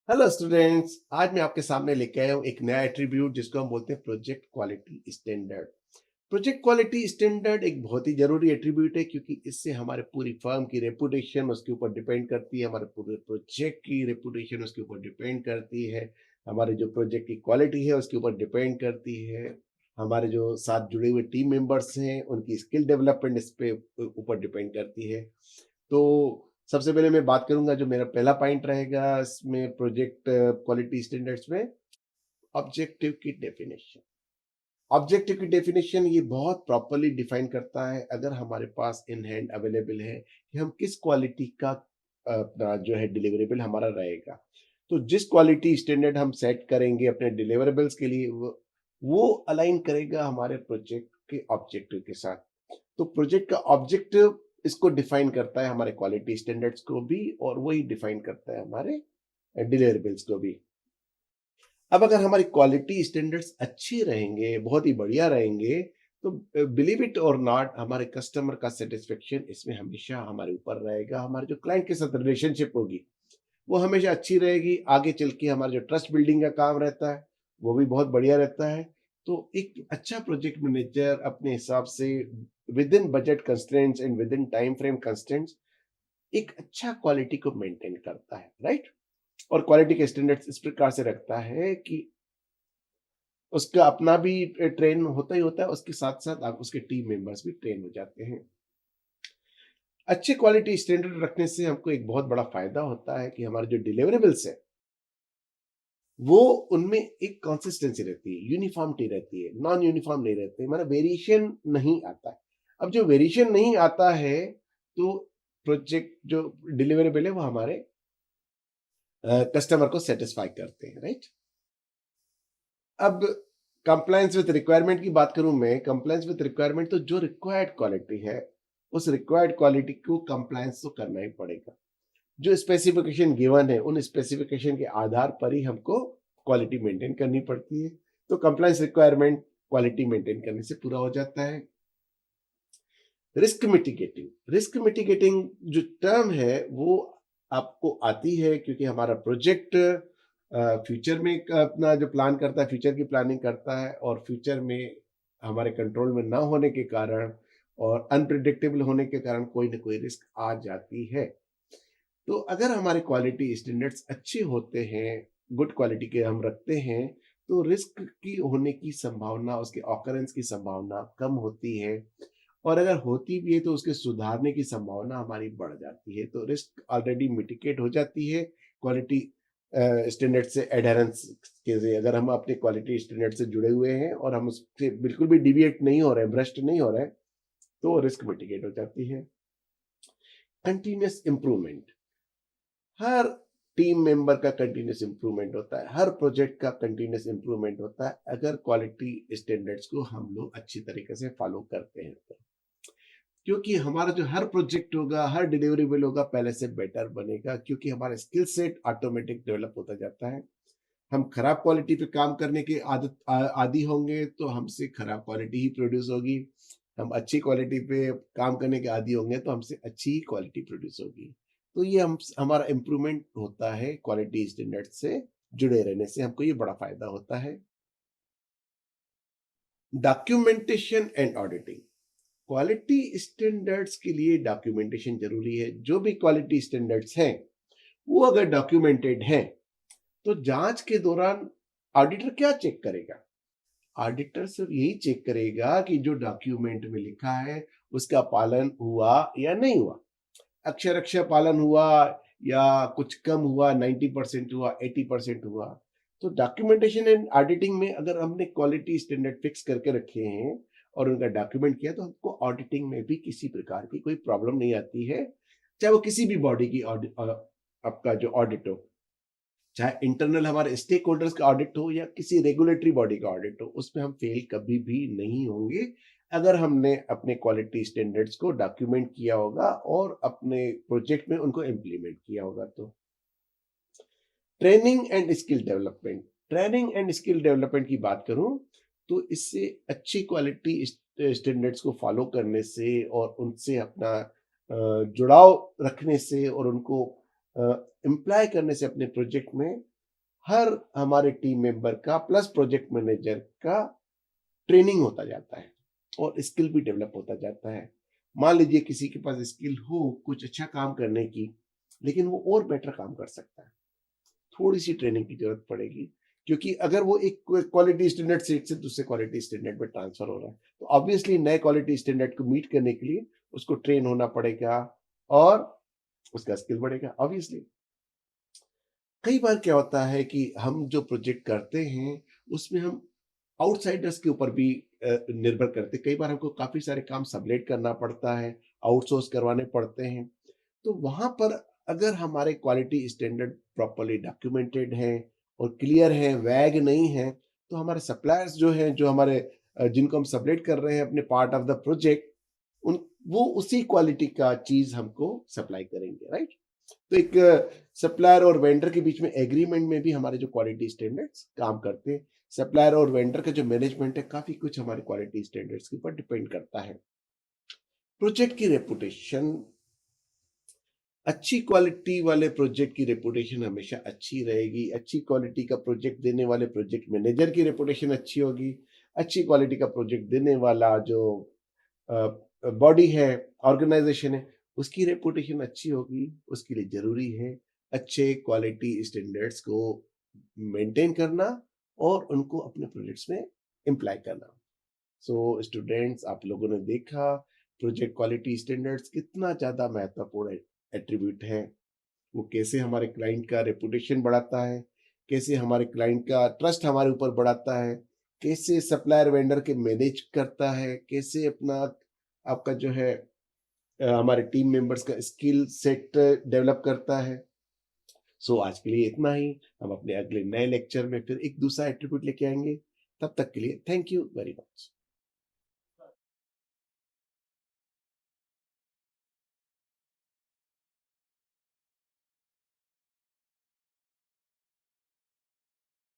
Hello students, आज मैं आपके सामने लेके आया हूँ एक नया एट्रीब्यूट जिसको हम बोलते हैं project quality standard. Project quality standard एक बहुत ही जरूरी एट्रीब्यूट है क्योंकि इससे हमारे पूरी फर्म की रेपुटेशन उसके ऊपर डिपेंड करती है, हमारे पूरे प्रोजेक्ट की रेपुटेशन उसके ऊपर डिपेंड करती है, हमारे जो प्रोजेक्ट की क्वालिटी है उसके ऊपर डिपेंड करती है, हमारे जो साथ जुड़े हुए टीम मेंबर्स हैं उनकी स्किल डेवलपमेंट इस पे ऊपर डिपेंड करती है। तो सबसे पहले मैं बात करूंगा, जो मेरा पहला पॉइंट रहेगा इसमें प्रोजेक्ट क्वालिटी स्टैंडर्ड्स में, ऑब्जेक्टिव की डेफिनेशन। ऑब्जेक्टिव की डेफिनेशन ये बहुत प्रॉपरली डिफाइन करता है अगर हमारे पास इन हैंड अवेलेबल है कि हम किस क्वालिटी का अपना जो है डिलीवरेबल हमारा रहेगा। तो जिस क्वालिटी स्टैंडर्ड हम सेट करेंगे अपने डिलीवरेबल्स के लिए वो अलाइन करेगा हमारे प्रोजेक्ट के ऑब्जेक्टिव के साथ। तो प्रोजेक्ट का ऑब्जेक्टिव इसको डिफाइन करता है, हमारे क्वालिटी स्टैंडर्ड्स को भी, और वही डिफाइन करता है हमारे डिलीवरेबल्स को भी। अब अगर हमारी क्वालिटी स्टैंडर्ड्स अच्छी रहेंगे, बहुत ही बढ़िया रहेंगे, तो बिलीव इट और नॉट हमारे कस्टमर का सेटिस्फेक्शन इसमें हमेशा हमारे ऊपर रहेगा। हमारे जो क्लाइंट के साथ रिलेशनशिप होगी वो हमेशा अच्छी रहेगी। आगे चल के हमारा जो ट्रस्ट बिल्डिंग का काम रहता है वो भी बहुत बढ़िया रहता है। तो एक अच्छा प्रोजेक्ट मैनेजर अपने हिसाब से with in budget constraints and with in time frame constraints एक अच्छा क्वालिटी को मेंटेन करता है, राइट। और क्वालिटी के स्टैंडर्ड्स इस प्रकार से रखता है कि उसका अपना भी ट्रेन होता ही होता है, उसके साथ साथ आप उसके टीम मेंबर्स भी ट्रेन हो जाते हैं। अच्छे क्वालिटी स्टैंडर्ड रखने से हमको एक बहुत बड़ा फायदा होता है कि हमारे जो डिलीवरेबल्स है वो उनमें एक कंसिस्टेंसी रहती है, यूनिफॉर्मिटी रहती है, नॉन यूनिफॉर्म नहीं रहते, मतलब वेरिएशन नहीं आता है। अब जो वेरिएशन नहीं आता है तो प्रोजेक्ट जो डिलीवरेबल है वो हमारे कस्टमर को सेटिस्फाई करते हैं, राइट। अब कंप्लायंस विद रिक्वायरमेंट की बात करूं मैं, कंप्लायंस विद रिक्वायरमेंट तो जो रिक्वायर्ड क्वालिटी है उस रिक्वायर्ड क्वालिटी को कंप्लायंस तो करना ही पड़ेगा। जो स्पेसिफिकेशन गिवन है उन स्पेसिफिकेशन के आधार पर ही हमको क्वालिटी मेंटेन करनी पड़ती है। तो कंप्लायंस रिक्वायरमेंट क्वालिटी मेंटेन करने से पूरा हो जाता है। रिस्क मिटिगेटिंग जो टर्म है वो आपको आती है क्योंकि हमारा प्रोजेक्ट फ्यूचर में अपना जो प्लान करता है, फ्यूचर की प्लानिंग करता है, और फ्यूचर में हमारे कंट्रोल में ना होने के कारण और अनप्रिडिक्टेबल होने के कारण कोई ना कोई रिस्क आ जाती है। तो अगर हमारे क्वालिटी स्टैंडर्ड्स अच्छे होते हैं, गुड क्वालिटी के हम रखते हैं, तो रिस्क की होने की संभावना, उसके ऑकरेंस की संभावना कम होती है, और अगर होती भी है तो उसके सुधारने की संभावना हमारी बढ़ जाती है। तो रिस्क ऑलरेडी मिटिगेट हो जाती है क्वालिटी स्टैंडर्ड से एडहेरेंस के से। अगर हम अपने क्वालिटी स्टैंडर्ड से जुड़े हुए हैं और हम उससे बिल्कुल भी डिविएट नहीं हो रहे, भ्रष्ट नहीं हो रहे, तो रिस्क मिटिगेट हो जाती है। कंटिन्यूस इंप्रूवमेंट, हर टीम मेंबर का कंटिन्यूस इंप्रूवमेंट होता है, हर प्रोजेक्ट का कंटिन्यूस इंप्रूवमेंट होता है अगर क्वालिटी स्टैंडर्ड्स को हम लोग अच्छी तरीके से फॉलो करते हैं तो। क्योंकि हमारा जो हर प्रोजेक्ट होगा, हर डिलीवरेबल होगा, पहले से बेटर बनेगा क्योंकि हमारा स्किल सेट ऑटोमेटिक डेवलप होता जाता है। हम खराब क्वालिटी पे काम करने के आदी होंगे तो हमसे खराब क्वालिटी ही प्रोड्यूस होगी। हम अच्छी क्वालिटी पे काम करने के आदी होंगे तो हमसे अच्छी ही क्वालिटी प्रोड्यूस होगी। तो ये हम हमारा इम्प्रूवमेंट होता है क्वालिटी स्टैंडर्ड से जुड़े रहने से, हमको ये बड़ा फायदा होता है। Documentation and auditing, quality standards के लिए डॉक्यूमेंटेशन जरूरी है। जो भी क्वालिटी स्टैंडर्ड्स हैं वो अगर डॉक्यूमेंटेड हैं तो जांच के दौरान ऑडिटर क्या चेक करेगा? ऑडिटर सिर्फ यही चेक करेगा कि जो डॉक्यूमेंट में लिखा है उसका पालन हुआ या नहीं हुआ। अक्षर अक्षर पालन हुआ या कुछ कम हुआ, 90% हुआ, 80% हुआ। तो डॉक्यूमेंटेशन एंड ऑडिटिंग में अगर हमने क्वालिटी स्टैंडर्ड फिक्स करके रखे हैं और उनका डॉक्यूमेंट किया तो हमको ऑडिटिंग में भी किसी प्रकार की कोई प्रॉब्लम नहीं आती है। चाहे वो किसी भी बॉडी की ऑडिट, आपका जो ऑडिट हो, चाहे इंटरनल हमारे स्टेक होल्डर्स का ऑडिट हो या किसी रेगुलेटरी बॉडी का ऑडिट हो, उसमें हम फेल कभी भी नहीं होंगे अगर हमने अपने क्वालिटी स्टैंडर्ड्स को डॉक्यूमेंट किया होगा और अपने प्रोजेक्ट में उनको इम्प्लीमेंट किया होगा। तो training and skill development, training and skill development की बात करूं तो इससे अच्छी क्वालिटी स्टैंडर्ड्स को फॉलो करने से और उनसे अपना जुड़ाव रखने से और उनको इम्प्लाई करने से अपने प्रोजेक्ट में हर हमारे टीम मेंबर का प्लस प्रोजेक्ट मैनेजर का ट्रेनिंग होता जाता है और स्किल भी डेवलप होता जाता है। मान लीजिए किसी के पास स्किल हो कुछ अच्छा काम करने की, लेकिन वो और बेटर काम कर सकता है। थोड़ी-सी ट्रेनिंग की ज़रूरत पड़ेगी, क्योंकि अगर वो एक क्वालिटी स्टैंडर्ड से एक से दूसरे क्वालिटी स्टैंडर्ड में ट्रांसफ़र हो रहा है, तो ऑब्वियसली नए क्वालिटी स्टैंडर्ड को मीट करने के लिए उसको ट्रेन होना पड़ेगा और उसका स्किल बढ़ेगा ऑब्वियसली। कई बार क्या होता है कि हम जो प्रोजेक्ट करते हैं, उसमें हम आउटसाइडर्स के ऊपर भी निर्भर करते हैं। कई बार हमको काफ़ी सारे काम सबलेट करना पड़ता है, आउटसोर्स करवाने पड़ते हैं। तो वहाँ पर अगर हमारे क्वालिटी स्टैंडर्ड प्रॉपर्ली डॉक्यूमेंटेड हैं और क्लियर हैं, वैग नहीं हैं, तो हमारे सप्लायर्स जो हैं, जो हमारे जिनको हम सबलेट कर रहे हैं अपने पार्ट ऑफ द प्रोजेक्ट, उन वो उसी क्वालिटी का चीज़ हमको सप्लाई करेंगे, राइट? तो एक सप्लायर और वेंडर के बीच में एग्रीमेंट में भी हमारे जो क्वालिटी स्टैंडर्ड्स काम करते हैं। सप्लायर और वेंडर का जो मैनेजमेंट है, काफ़ी कुछ हमारे क्वालिटी स्टैंडर्ड्स के ऊपर डिपेंड करता है। प्रोजेक्ट की रेपुटेशन, अच्छी क्वालिटी वाले प्रोजेक्ट की रेपुटेशन हमेशा अच्छी रहेगी। अच्छी क्वालिटी का प्रोजेक्ट देने वाले प्रोजेक्ट मैनेजर की रेपुटेशन अच्छी होगी। अच्छी क्वालिटी का प्रोजेक्ट देने वाला जो बॉडी है, ऑर्गेनाइजेशन है, उसकी रेपुटेशन अच्छी होगी। उसके लिए ज़रूरी है अच्छे क्वालिटी स्टैंडर्ड्स को मेंटेन करना और उनको अपने प्रोजेक्ट्स में एप्लाई करना। सो स्टूडेंट्स, आप लोगों ने देखा प्रोजेक्ट क्वालिटी स्टैंडर्ड्स कितना ज़्यादा महत्वपूर्ण एट्रीब्यूट है। वो कैसे हमारे क्लाइंट का रेपुटेशन बढ़ाता है, कैसे हमारे क्लाइंट का ट्रस्ट हमारे ऊपर बढ़ाता है, कैसे सप्लायर वेंडर के मैनेज करता है, कैसे अपना आपका जो है हमारे टीम मेंबर्स का स्किल सेट डेवलप करता है। सो आज के लिए इतना ही। हम अपने अगले नए लेक्चर में फिर एक दूसरा एट्रीब्यूट लेके आएंगे। तब तक के लिए थैंक यू वेरी मच।